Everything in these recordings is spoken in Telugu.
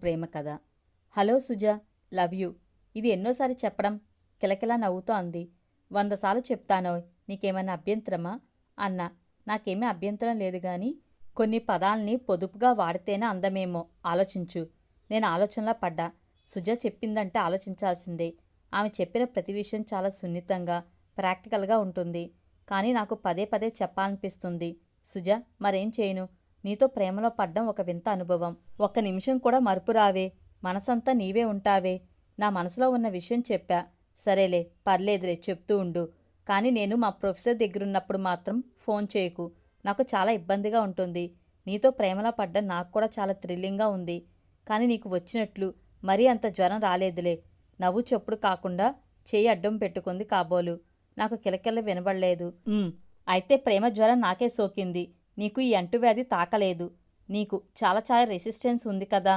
ప్రేమ కథ. Hello Suja, love you. ఇది ఎన్నోసారి చెప్పడం? కిలకిలా నవ్వుతూ అంది. 100 సార్లు చెప్తానోయ్, నీకేమైనా అభ్యంతరమా అన్నా. నాకేమీ అభ్యంతరం లేదు గాని కొన్ని పదాల్ని పొదుపుగా వాడితేనే అందమేమో ఆలోచించు. నేను ఆలోచనలా పడ్డా. సుజా చెప్పిందంటే ఆలోచించాల్సిందే. ఆమె చెప్పిన ప్రతి విషయం చాలా సున్నితంగా, ప్రాక్టికల్గా ఉంటుంది. కానీ నాకు పదే పదే చెప్పాలనిపిస్తుంది. సుజా, మరేం చేయను? నీతో ప్రేమలో పడ్డం ఒక వింత అనుభవం. ఒక్క నిమిషం కూడా మరుపురావే. మనసంతా నీవే ఉంటావే. నా మనసులో ఉన్న విషయం చెప్పా. సరేలే, పర్లేదులే, చెప్తూ ఉండు. కానీ నేను మా ప్రొఫెసర్ దగ్గరున్నప్పుడు మాత్రం ఫోన్ చేయకు. నాకు చాలా ఇబ్బందిగా ఉంటుంది. నీతో ప్రేమలో పడ్డం నాకు కూడా చాలా థ్రిల్లింగ్గా ఉంది. కానీ నీకు వచ్చినట్లు మరీ అంత జ్వరం రాలేదులే. నవ్వు చప్పుడు కాకుండా చేయి అడ్డం పెట్టుకుంది కాబోలు. నాకు కిలకిల వినబడలేదు. అయితే ప్రేమ జ్వరం నాకే సోకింది. నీకు ఈ అంటువ్యాధి తాకలేదు. నీకు చాలా చాలా రెసిస్టెన్స్ ఉంది కదా.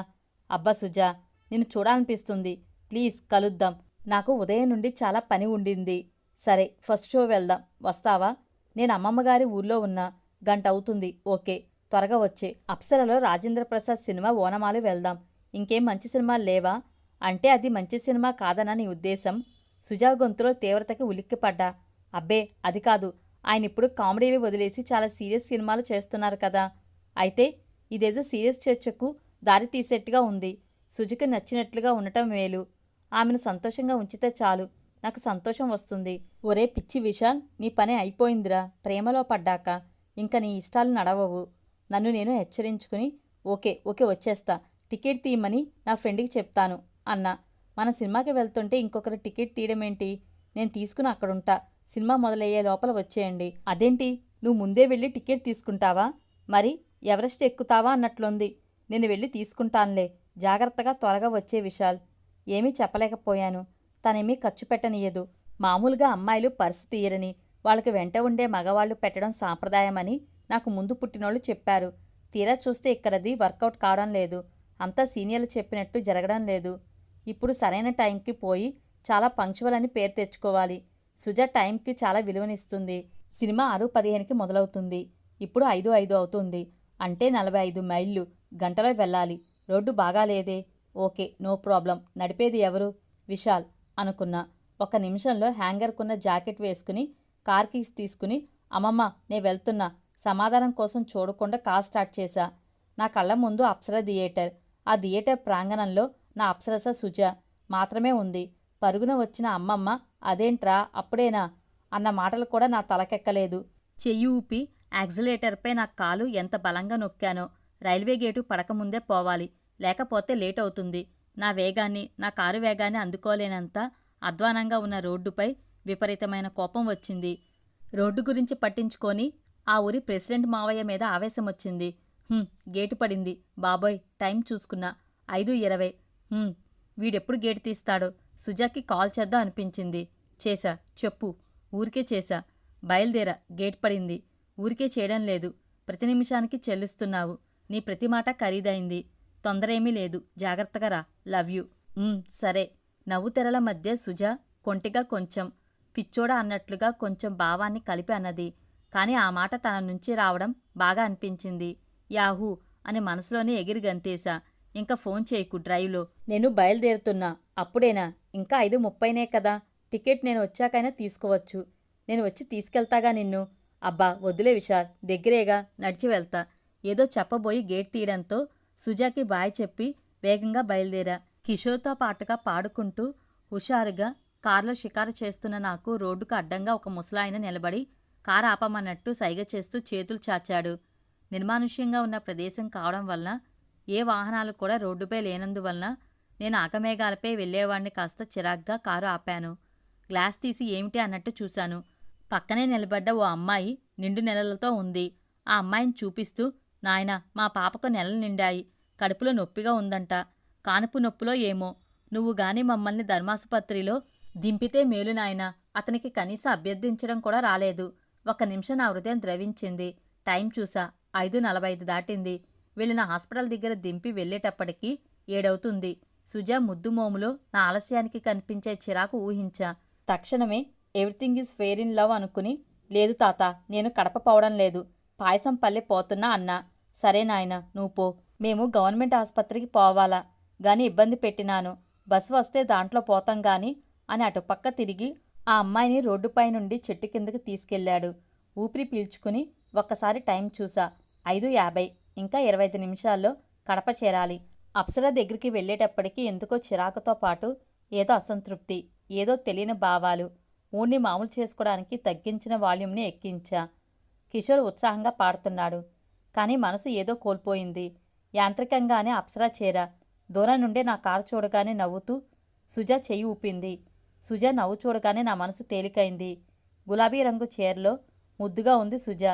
అబ్బా సుజా, నిన్ను చూడాలనిపిస్తుంది. ప్లీజ్ కలుద్దాం. నాకు ఉదయం నుండి చాలా పని ఉండింది. సరే, ఫస్ట్ షో వెళ్దాం. వస్తావా? నేను అమ్మమ్మగారి ఊర్లో ఉన్నా. గంట అవుతుంది. ఓకే, త్వరగా వచ్చే. అప్సరలో రాజేంద్ర ప్రసాద్ సినిమా ఓనమాలు వెళ్దాం. ఇంకేం మంచి సినిమాలు లేవా? అంటే అది మంచి సినిమా కాదనా నీ ఉద్దేశం? సుజా గొంతులో తీవ్రతకి ఉలిక్కిపడ్డా. అబ్బే, అది కాదు. ఆయన ఇప్పుడు కామెడీలు వదిలేసి చాలా సీరియస్ సినిమాలు చేస్తున్నారు కదా. అయితే ఇదేదో సీరియస్ చర్చకు దారి తీసేట్టుగా ఉంది. సుజకి నచ్చినట్లుగా ఉండటం మేలు. ఆమెను సంతోషంగా ఉంచితే చాలు. నాకు సంతోషం వస్తుంది. ఒరే పిచ్చి విశాల్, నీ పని అయిపోయిందిరా. ప్రేమలో పడ్డాక ఇంక నీ ఇష్టాలు నడవవు. నన్ను నేను హెచ్చరించుకుని ఓకే ఓకే వచ్చేస్తా. టికెట్ తీయమని నా ఫ్రెండ్కి చెప్తాను అన్నా. మన సినిమాకి వెళ్తుంటే ఇంకొకరు టికెట్ తీయడమేంటి? నేను తీసుకుని అక్కడుంటా. సినిమా మొదలయ్యే లోపల వచ్చేయండి. అదేంటి, నువ్వు ముందే వెళ్ళి టికెట్ తీసుకుంటావా? మరి ఎవరెస్ట్ ఎక్కుతావా అన్నట్లుంది. నేను వెళ్ళి తీసుకుంటానులే. జాగ్రత్తగా త్వరగా వచ్చే విశాల్. ఏమీ చెప్పలేకపోయాను. తనేమీ ఖర్చు పెట్టనీయదు. మామూలుగా అమ్మాయిలు పర్సు తీయరని, వాళ్ళకి వెంట ఉండే మగవాళ్లు పెట్టడం సాంప్రదాయమని నాకు ముందు పుట్టినోళ్ళు చెప్పారు. తీరా చూస్తే ఇక్కడది వర్కౌట్ కావడం లేదు. అంతా సీనియర్లు చెప్పినట్టు జరగడం లేదు. ఇప్పుడు సరైన టైంకి పోయి చాలా పంక్చువల్ అని పేరు తెచ్చుకోవాలి. సుజా టైంకి చాలా విలువనిస్తుంది. సినిమా 6:15కి మొదలవుతుంది. ఇప్పుడు 5:05 అవుతుంది. అంటే 45 మైళ్ళు గంటలో వెళ్ళాలి. రోడ్డు బాగాలేదే. Okay, no problem. నడిపేది ఎవరు? విశాల్ అనుకున్నా. ఒక నిమిషంలో హ్యాంగర్కున్న జాకెట్ వేసుకుని కార్ కీస్ తీసుకుని అమ్మమ్మ నే వెళ్తున్నా సమాధానం కోసం చూడకుండా కార్ స్టార్ట్ చేశా. నా కళ్ళ ముందు అప్సర థియేటర్. ఆ థియేటర్ ప్రాంగణంలో నా అప్సరస సుజా మాత్రమే ఉంది. పరుగున వచ్చిన అమ్మమ్మ అదేంట్రా అప్పుడేనా అన్న మాటలు కూడా నా తలకెక్కలేదు. చెయ్యి ఊపి యాక్సిలేటర్పై నా కాలు ఎంత బలంగా నొక్కానో. రైల్వే గేటు పడకముందే పోవాలి, లేకపోతే లేట్ అవుతుంది. నా వేగాన్ని, నా కారు వేగాన్ని అందుకోలేనంత అధ్వానంగా ఉన్న రోడ్డుపై విపరీతమైన కోపం వచ్చింది. రోడ్డు గురించి పట్టించుకొని ఆ ఊరి ప్రెసిడెంట్ మావయ్య మీద ఆవేశం వచ్చింది. గేటు పడింది. బాబోయ్, టైం చూసుకున్నా. 5:20. వీడెప్పుడు గేటు తీస్తాడో? సుజాకి కాల్ చేద్దాం అనిపించింది. చేశా. చెప్పు. ఊరికే చేశా. బయలుదేరా. గేట్ పడింది. ఊరికే చేయడం లేదు. ప్రతి నిమిషానికి చెల్లిస్తున్నావు. నీ ప్రతి మాట ఖరీదైంది. తొందరేమీ లేదు. జాగ్రత్తగా రా. Love you. సరే. నవ్వు తెరల మధ్య సుజా కొంటిగా కొంచెం పిచ్చోడా అన్నట్లుగా కొంచెం భావాన్ని కలిపి అన్నది. కాని ఆ మాట తన నుంచి రావడం బాగా అనిపించింది. యాహూ అని మనసులోనే ఎగిరి గంతేశా. ఇంకా ఫోన్ చేయకు డ్రైవ్లో. నేను బయలుదేరుతున్నా. అప్పుడేనా? ఇంకా 5:30నే కదా. టికెట్ నేను వచ్చాకైనా తీసుకోవచ్చు. నేను వచ్చి తీసుకెళ్తాగా నిన్ను. అబ్బా వద్దులే విశాల్, దగ్గరేగా, నడిచి వెళ్తా. ఏదో చెప్పబోయి గేట్ తీయడంతో సుజాకి బాయ్ చెప్పి వేగంగా బయలుదేరా. కిషోర్తో పాటుగా పాడుకుంటూ హుషారుగా కారులో షికారు చేస్తున్న నాకు రోడ్డుకు అడ్డంగా ఒక ముసలాయన నిలబడి కారు ఆపమన్నట్టు సైగ చేస్తూ చేతులు చాచాడు. నిర్మానుష్యంగా ఉన్న ప్రదేశం కావడం వలన ఏ వాహనాలు కూడా రోడ్డుపై లేనందువలన నేను ఆకమేఘాలపై వెళ్లేవాడిని కాస్త చిరాగ్గా కారు ఆపాను. గ్లాస్ తీసి ఏమిటి అన్నట్టు చూశాను. పక్కనే నిలబడ్డ ఓ అమ్మాయి నిండు నెలలతో ఉంది. ఆ అమ్మాయిని చూపిస్తూ, నాయనా, మా పాపకు నెలలు నిండాయి. కడుపులో నొప్పిగా ఉందంట. కానుపు నొప్పులో ఏమో. నువ్వు గాని మమ్మల్ని ధర్మాసుపత్రిలో దింపితే మేలు నాయనా. అతనికి కనీసం అభ్యర్థించడం కూడా రాలేదు. 1 నిమిషం నా హృదయం ద్రవించింది. టైం చూసా. 5:45 దాటింది. వెళ్ళిన హాస్పిటల్ దగ్గర దింపి వెళ్ళేటప్పటికి 7 అవుతుంది. సుజా ముద్దుమోములో నా ఆలస్యానికి కనిపించే చిరాకు ఊహించా. తక్షణమే everything is fair in love అనుకుని, లేదు తాత, నేను కడప పోవడం లేదు. పాయసం పల్లె పోతున్నా అన్నా. సరే నాయనా, నువ్వు పో. మేము గవర్నమెంట్ ఆసుపత్రికి పోవాలా? గాని ఇబ్బంది పెట్టినాను. బస్సు వస్తే దాంట్లో పోతాం గాని అని అటుపక్క తిరిగి ఆ అమ్మాయిని రోడ్డుపై నుండి చెట్టు కిందకి తీసుకెళ్లాడు. ఊపిరి పీల్చుకుని ఒక్కసారి టైం చూసా. 5:50. ఇంకా 25 నిమిషాల్లో కడప చేరాలి. అప్సర దగ్గరికి వెళ్ళేటప్పటికి ఎందుకో చిరాకుతో పాటు ఏదో అసంతృప్తి, ఏదో తెలియని భావాలు. ఊణ్ణి మామూలు చేసుకోవడానికి తగ్గించిన వాల్యూమ్ని ఎక్కించా. కిషోర్ ఉత్సాహంగా పాడుతున్నాడు. కానీ మనసు ఏదో కోల్పోయింది. యాంత్రికంగానే అప్సర చేరా. దూరం నుండే నా కారు చూడగానే నవ్వుతూ సుజ చెయ్యి ఊపింది. సుజ నవ్వు చూడగానే నా మనసు తేలికైంది. గులాబీ రంగు చీరలో ముద్దుగా ఉంది సుజ.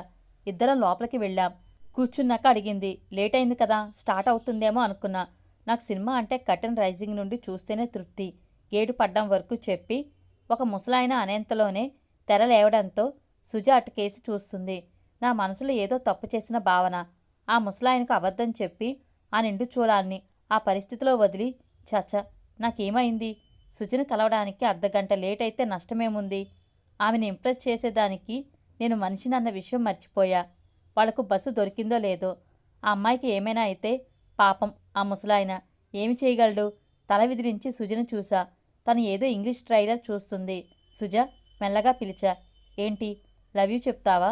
ఇద్దరం లోపలికి వెళ్ళాం. కూర్చున్నాక అడిగింది, లేట్ అయింది కదా, స్టార్ట్ అవుతుందేమో అనుకున్నా. నాకు సినిమా అంటే కర్టెన్ రైజింగ్ నుండి చూస్తేనే తృప్తి. గేటు పడ్డం వరకు చెప్పి ఒక ముసలాయన అనేంతలోనే తెర లేవడంతో సుజ అటుకేసి చూస్తుంది. నా మనసులో ఏదో తప్పు చేసిన భావన. ఆ ముసలాయనకు అబద్ధం చెప్పి ఆ నిండు చూలాల్ని ఆ పరిస్థితిలో వదిలి చచ్చ నాకేమైంది? సుజను కలవడానికి అర్ధగంట లేట్ అయితే నష్టమేముంది? ఆమెను ఇంప్రెస్ చేసేదానికి నేను మనిషినన్న విషయం మర్చిపోయా. వాళ్లకు బస్సు దొరికిందో లేదో. ఆ అమ్మాయికి ఏమైనా అయితే పాపం ఆ ముసలాయన ఏమి చేయగలడు? తల విదిరించి సుజను చూసా. తను ఏదో ఇంగ్లీష్ ట్రైలర్ చూస్తుంది. సుజ మెల్లగా పిలిచా. ఏంటి, లవ్ యూ చెప్తావా?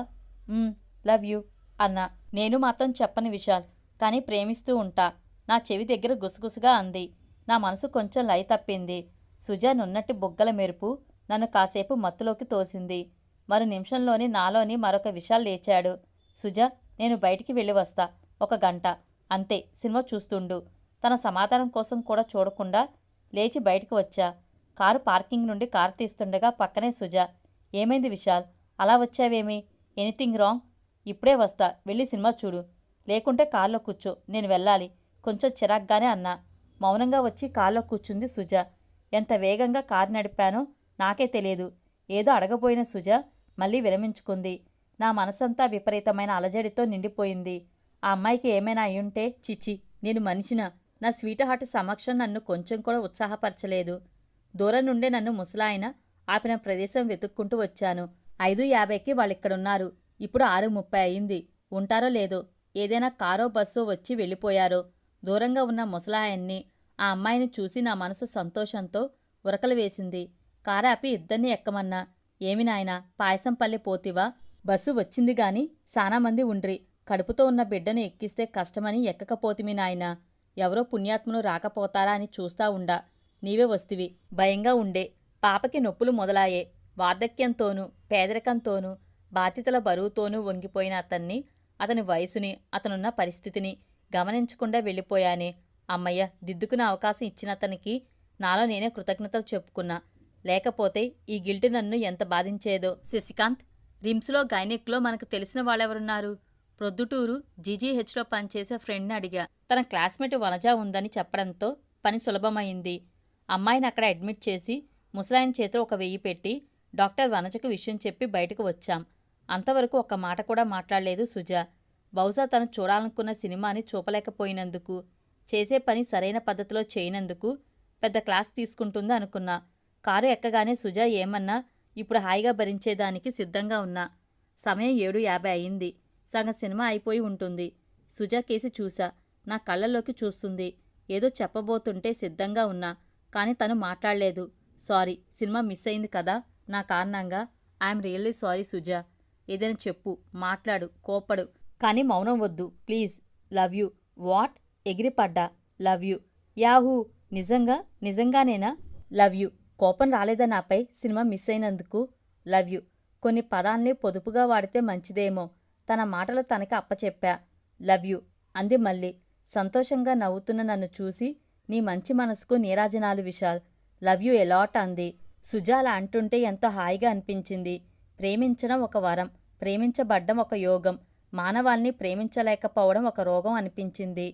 లవ్ యూ అన్నా. నేను మాత్రం చెప్పని విశాల్, కానీ ప్రేమిస్తూ ఉంటా. నా చెవి దగ్గర గుసగుసగా అంది. నా మనసు కొంచెం లయ తప్పింది. సుజ నున్నట్టి బొగ్గల మెరుపు నన్ను కాసేపు మత్తులోకి తోసింది. మరో నిమిషంలోని నాలోని మరొక విశాల్ లేచాడు. సుజ, నేను బయటికి వెళ్ళి వస్తా, 1 గంట అంతే, సినిమా చూస్తుండు. తన సమాధానం కోసం కూడా చూడకుండా లేచి బయటికి వచ్చా. కారు పార్కింగ్ నుండి కారు తీస్తుండగా పక్కనే సుజ. ఏమైంది విశాల్, అలా వచ్చావేమి? Anything wrong? ఇప్పుడే వస్తా, వెళ్ళి సినిమా చూడు. లేకుంటే కారులో కూర్చో, నేను వెళ్ళాలి, కొంచెం చిరాగ్గానే అన్నా. మౌనంగా వచ్చి కారులో కూర్చుంది సుజ. ఎంత వేగంగా కారు నడిపానో నాకే తెలియదు. ఏదో అడగబోయిన సుజ మళ్ళీ విరమించుకుంది. నా మనసంతా విపరీతమైన అలజడితో నిండిపోయింది. ఆ అమ్మాయికి ఏమైనా అయ్యుంటే? చిచి, నేను మనిషినా? నా స్వీట్ హార్ట్ సమక్షం నన్ను కొంచెం కూడా ఉత్సాహపరచలేదు. దూరం నుండే నన్ను ముసలాయన ఆపిన ప్రదేశం వెతుక్కుంటూ వచ్చాను. 5:50కి వాళ్ళిక్కడున్నారు. ఇప్పుడు 6:30 అయింది. ఉంటారో లేదో, ఏదైనా కారో బస్సో వచ్చి వెళ్ళిపోయారో. దూరంగా ఉన్న ముసలాయన్ని, ఆ అమ్మాయిని చూసి నా మనసు సంతోషంతో ఉరకలు వేసింది. కారాపి ఇద్దరినీ ఎక్కమన్నా. ఏమి నాయనా, పాయసం పల్లె పోతివా? బస్సు వచ్చింది గాని సానామంది ఉండ్రి. కడుపుతో ఉన్న బిడ్డను ఎక్కిస్తే కష్టమని ఎక్కకపోతిమి నాయనా. ఎవరో పుణ్యాత్ములు రాకపోతారా అని చూస్తా ఉండా. నీవే వస్తివి. భయంగా ఉండే. పాపకి నొప్పులు మొదలాయే. వార్ధక్యంతోనూ పేదరికంతోనూ బాధ్యతల బరువుతోనూ వంగిపోయిన అతన్ని, అతని వయసుని, అతనున్న పరిస్థితిని గమనించకుండా వెళ్ళిపోయానే. అమ్మయ్య, దిద్దుకునే అవకాశం ఇచ్చిన అతనికి నాలో నేనే కృతజ్ఞతలు చెప్పుకున్నా. లేకపోతే ఈ గిల్ట్ నన్ను ఎంత బాధించేదో. శశికాంత్, రిమ్స్లో గైనిక్లో మనకు తెలిసిన వాళ్ళెవరున్నారు? ప్రొద్దుటూరు జీజీహెచ్లో పనిచేసే ఫ్రెండ్ని అడిగా. తన క్లాస్మేట్ వనజ ఉందని చెప్పడంతో పని సులభమైంది. అమ్మాయిని అక్కడ అడ్మిట్ చేసి ముసలాయన చేతిలో 1,000 పెట్టి డాక్టర్ వనజకు విషయం చెప్పి బయటకు వచ్చాం. అంతవరకు ఒక్క మాట కూడా మాట్లాడలేదు సుజ. బహుశా తను చూడాలనుకున్న సినిమాని చూపలేకపోయినందుకు, చేసే పని సరైన పద్ధతిలో చేయనందుకు పెద్ద క్లాస్ తీసుకుంటుంది అనుకున్నా. కారు ఎక్కగానే సుజ ఏమన్నా ఇప్పుడు హాయిగా భరించేదానికి సిద్ధంగా ఉన్నా. సమయం 7:50 అయింది. సగం సినిమా అయిపోయి ఉంటుంది. సుజ కేసి చూసా. నా కళ్ళల్లోకి చూస్తుంది. ఏదో చెప్పబోతుంటే సిద్ధంగా ఉన్నా. కానీ తను మాట్లాడలేదు. సారీ, సినిమా మిస్ అయింది కదా నా కారణంగా. I'm really sorry Suja. ఏదైనా చెప్పు, మాట్లాడు, కోపడు, కానీ మౌనం వద్దు ప్లీజ్. Love you. వాట్? ఎగిరిపడ్డా. Love you. యాహూ, నిజంగానేనా? Love you. కోపం రాలేదా నాపై సినిమా మిస్ అయినందుకు? Love you. కొన్ని పదాల్ని పొదుపుగా వాడితే మంచిదేమో. తన మాటలు తనకి అప్పచెప్పా. లవ్ యూ అంది మళ్ళీ. సంతోషంగా నవ్వుతున్న నన్ను చూసి నీ మంచి మనసుకు నీరాజనాలు విశాల్. లవ్ యూ ఎలాట్ అంది. సుజ అలా అంటుంటే ఎంతో హాయిగా అనిపించింది. ప్రేమించడం ఒక వరం, ప్రేమించబడ్డం ఒక యోగం, మానవాల్ని ప్రేమించలేకపోవడం ఒక రోగం అనిపించింది.